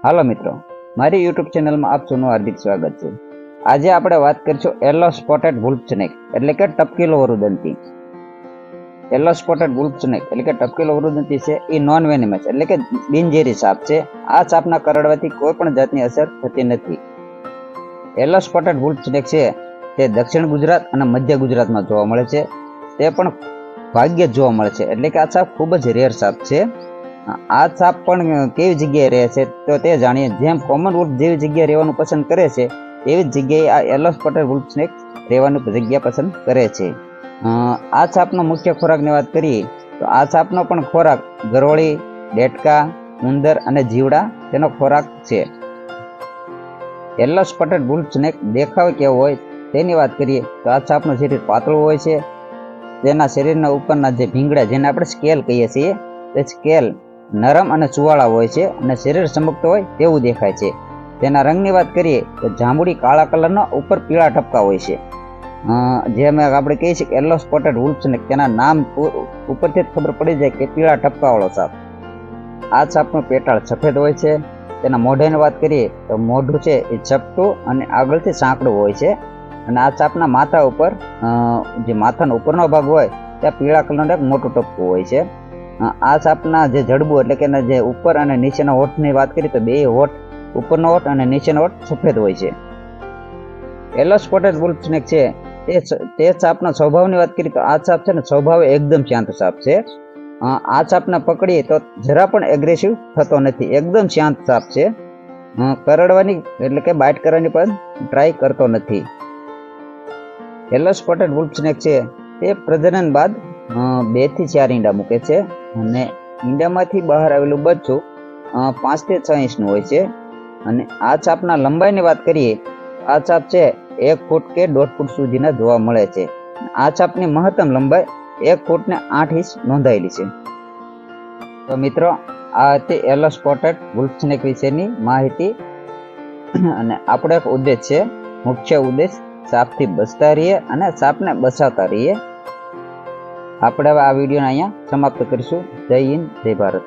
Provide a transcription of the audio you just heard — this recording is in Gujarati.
હાલો મિત્રો, મારી યુટ્યુબ ચેનલમાં આપ સૌનું હાર્દિક સ્વાગત છે। આજે આપણે વાત કરીશું યલો સ્પોટેડ વુલ્ફ સ્નેક એટલે કે ટપકીલો વરુદંતી। યલો સ્પોટેડ વુલ્ફ સ્નેક એટલે કે ટપકીલો વરુદંતી છે એ નોન વેનિમસ એટલે કે બિનઝેરી સાપ છે। આ સાપના કરડવાથી કોઈ પણ જાતની અસર થતી નથી। યલો સ્પોટેડ વુલ્ફ સ્નેક છે તે દક્ષિણ ગુજરાત અને મધ્ય ગુજરાતમાં જોવા મળે છે। તે પણ ભાગ્યે જોવા મળે છે એટલે કે આ સાપ ખૂબ જ રેર સાપ છે। આ સાપ પણ કેવી જગ્યાએ રહે છે તો તે જાણીએ। જેમ કોમન વુલ્ફ જેવી જગ્યાએ રહેવાનું પસંદ કરે છે એવી જ જગ્યાએ આ યલો સ્પોટેડ વુલ્ફ સ્નેક રહેવાની જગ્યા પસંદ કરે છે। આ સાપનો મુખ્ય ખોરાકની વાત કરીએ તો આ સાપનો પણ ખોરાક ગરોળી, ડેટકા, ઉંદર અને જીવડા તેનો ખોરાક છે। યલો સ્પોટેડ વુલ્ફ સ્નેક દેખાવ કેવો હોય તેની વાત કરીએ તો આ સાપનું શરીર પાતળું હોય છે। તેના શરીરના ઉપરના જે ભીંગડા જેને આપણે સ્કેલ કહીએ છીએ તે સ્કેલ નરમ અને સુવાળા હોય છે અને શરીર ચમકતો હોય તેવું દેખાય છે। તેના રંગની વાત કરીએ તો જાંબુડી કાળા કલરના ઉપર પીળા ટપકા હોય છે। જેમ આપણે કહીએ છીએ યલો સ્પોટેડ વુલ્ફ સ્નેક તેના નામ ઉપરથી જ ખબર પડી જાય કે પીળા ટપકાવાળો સાપ। આ સાપનું પેટાળ સફેદ હોય છે। તેના મોઢાની વાત કરીએ તો મોઢું છે એ ચપટું અને આગળથી સાંકડું હોય છે અને આ સાપના માથા ઉપર જે માથાનો ઉપરનો ભાગ હોય ત્યાં પીળા કલરનું એક મોટું ટપકું હોય છે। આ સાપના જે જડબું એટલે કે જે ઉપર અને નીચેના હોઠની વાત કરીએ તો બે હોઠ, ઉપરનો હોઠ અને નીચેનો હોઠ સફેદ હોય છે। યલો સ્પોટેડ વુલ્ફ સ્નેક છે તે સાપના સ્વભાવની વાત કરીએ તો આ સાપ છે ને સ્વભાવ એકદમ શાંત સાપ છે। આ સાપને પકડીએ તો જરા પણ એગ્રેસિવ થતો નથી, એકદમ શાંત સાપ છે। કરડવાની એટલે કે બાઇટ કરવાની પણ ટ્રાય કરતો નથી। યલો સ્પોટેડ વુલ્ફ સ્નેક છે તે પ્રજનન બાદ 2 થી 4 ઈંડા મૂકે છે અને ઈંડામાંથી બહાર આવેલું બચ્ચું 5 થી 6 ઇંચનું હોય છે। અને આ સાપના લંબાઈની વાત કરીએ આ સાપ છે 1 ફૂટ કે 1.5 ફૂટ સુધીના જોવા મળે છે। આ સાપની મહત્તમ લંબાઈ 1 ફૂટ ને 8 ઇંચ નોંધાયેલી છે। તો મિત્રો, આ હતી યલો સ્પોટેડ વુલ્ફ સ્નેક વિશેની માહિતી અને આપણો એક ઉદ્દેશ છે, મુખ્ય ઉદ્દેશ સાપથી બચતા રહીએ અને સાપને બચાવતા રહીએ। આપણે હવે આ વિડીયોને અહીંયા સમાપ્ત કરીશું। જય હિન્દ, જય ભારત।